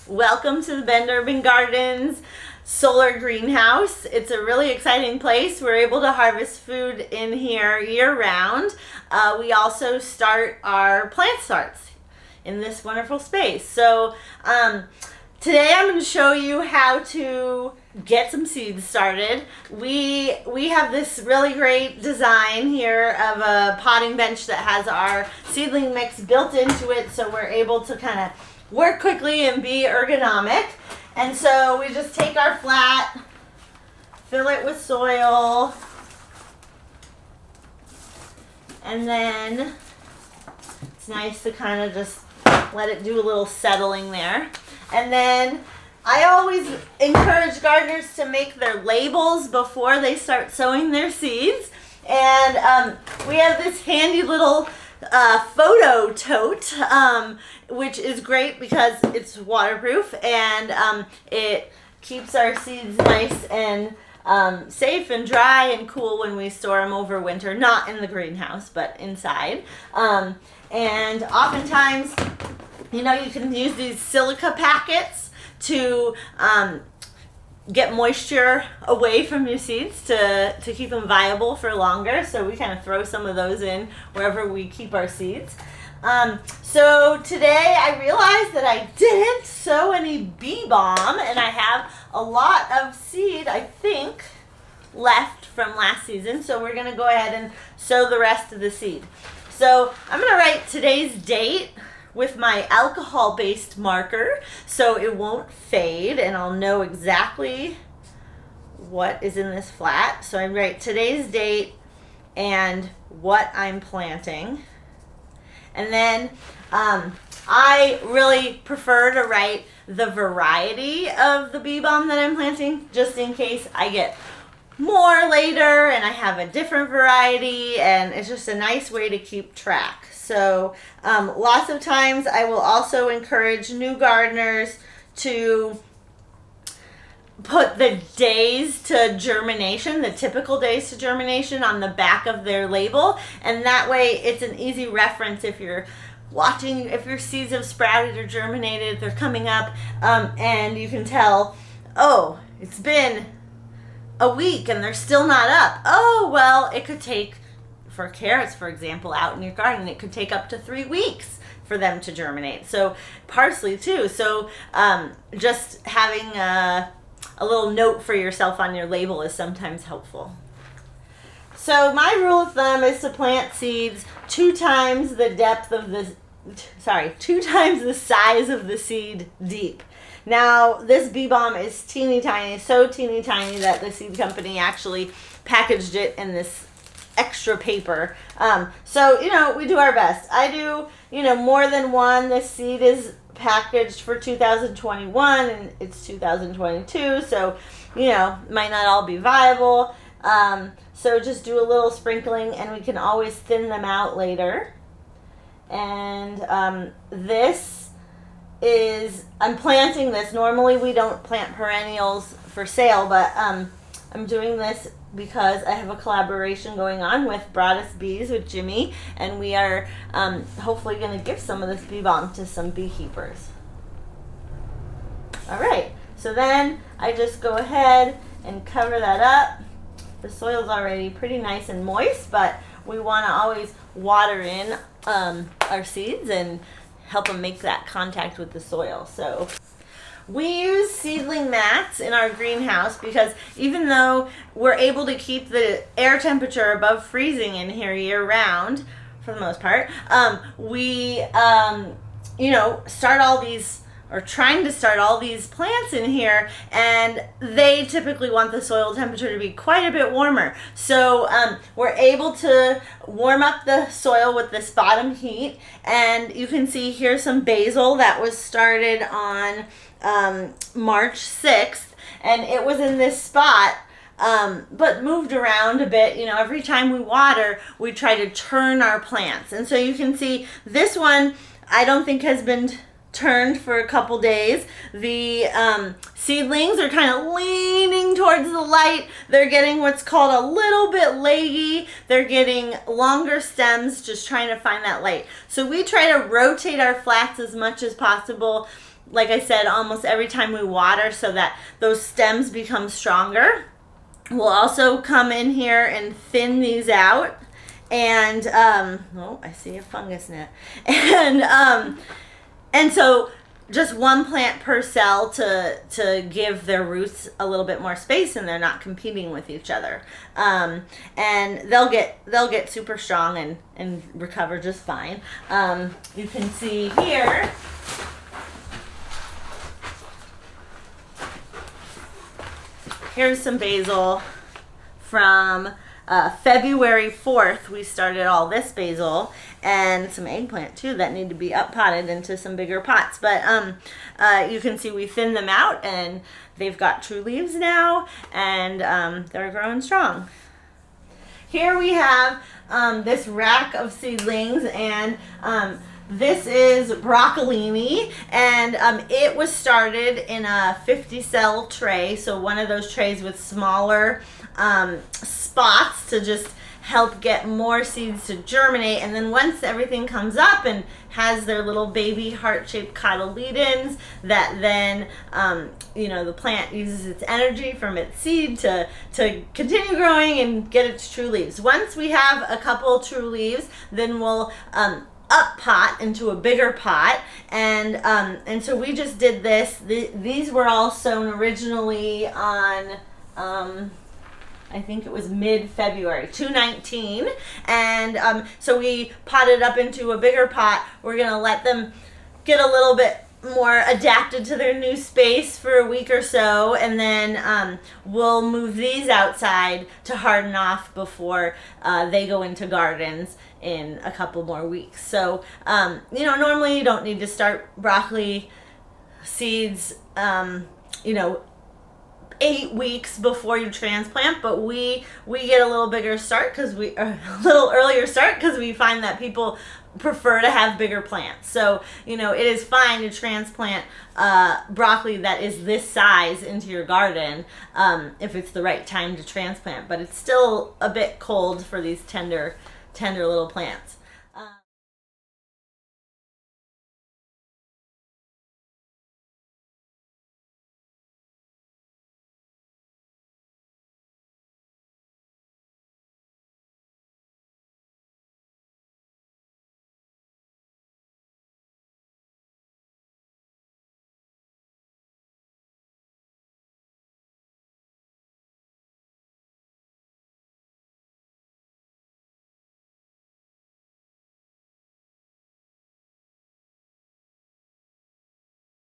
Welcome to the Bend Urban Gardens solar greenhouse. It's a really exciting place. We're able to harvest food in here year-round. We also start our plant starts in this wonderful space. So today I'm going to show you how to get some seeds started. We have this really great design here of a potting bench that has our seedling mix built into it, so we're able to kind of work quickly and be ergonomic. And so we just take our flat, fill it with soil, and then it's nice to kind of just let it do a little settling there. And then I always encourage gardeners to make their labels before they start sowing their seeds. And we have this handy little photo tote, which is great because it's waterproof and it keeps our seeds nice and safe and dry and cool when we store them over winter, not in the greenhouse, but inside. And oftentimes, you know, you can use these silica packets to get moisture away from your seeds to keep them viable for longer. So we kind of throw some of those in wherever we keep our seeds. So today I realized that I didn't sow any bee balm, and I have a lot of seed, I think, left from last season. So we're going to go ahead and sow the rest of the seed. So I'm going to write today's date with my alcohol-based marker so it won't fade and I'll know exactly what is in this flat. So I write today's date and what I'm planting. And then I really prefer to write the variety of the bee balm that I'm planting, just in case I get more later and I have a different variety, and it's just a nice way to keep track. So lots of times I will also encourage new gardeners to put the days to germination, the typical days to germination, on the back of their label, and that way it's an easy reference if you're watching, if your seeds have sprouted or germinated, they're coming up, and you can tell, oh, it's been a week and they're still not up. Oh, well, it could take, for carrots, for example, out in your garden, it could take up to 3 weeks for them to germinate. So parsley too. So just having a little note for yourself on your label is sometimes helpful. So my rule of thumb is to plant seeds 2 times the size of the seed deep. Now, this bee balm is teeny tiny, so teeny tiny that the seed company actually packaged it in this extra paper. So, you know, we do our best. I do, you know, more than one. This seed is packaged for 2021 and it's 2022, so, you know, might not all be viable. So just do a little sprinkling and we can always thin them out later. And I'm planting this. Normally we don't plant perennials for sale, but I'm doing this because I have a collaboration going on with Broadus Bees with Jimmy, and we are hopefully going to give some of this bee balm to some beekeepers. All right, so then I just go ahead and cover that up. The soil's already pretty nice and moist, but we want to always water in our seeds and help them make that contact with the soil. So we use seedling mats in our greenhouse because even though we're able to keep the air temperature above freezing in here year round, for the most part, we you know, trying to start all these plants in here, and they typically want the soil temperature to be quite a bit warmer. So we're able to warm up the soil with this bottom heat, and you can see here's some basil that was started on March 6th, and it was in this spot, but moved around a bit. You know, every time we water, we try to turn our plants. And so you can see this one, I don't think has been turned for a couple days. The seedlings are kind of leaning towards the light. They're getting what's called a little bit leggy. They're getting longer stems, just trying to find that light. So we try to rotate our flats as much as possible like I said, almost every time we water so that those stems become stronger. We'll also come in here and thin these out. And, oh, I see a fungus net. And so just one plant per cell to give their roots a little bit more space, and they're not competing with each other. And they'll get super strong and recover just fine. You can see here, here's some basil from February 4th. We started all this basil, and some eggplant too that need to be up potted into some bigger pots. But you can see we thinned them out, and they've got true leaves now, and they're growing strong. Here we have this rack of seedlings, and this is Broccolini, and it was started in a 50 cell tray, so one of those trays with smaller spots to just help get more seeds to germinate. And then once everything comes up and has their little baby heart-shaped cotyledons, that then the plant uses its energy from its seed to continue growing and get its true leaves. Once we have a couple true leaves, then we'll up pot into a bigger pot, and so we just did this. These were all sown originally on I think it was mid-February, 2/19, and so we potted up into a bigger pot. We're gonna let them get a little bit more adapted to their new space for a week or so, and then we'll move these outside to harden off before they go into gardens in a couple more weeks. So normally you don't need to start broccoli seeds 8 weeks before you transplant, but we get a little bigger start because a little earlier start because we find that people prefer to have bigger plants. So it is fine to transplant broccoli that is this size into your garden if it's the right time to transplant, but it's still a bit cold for these tender little plants.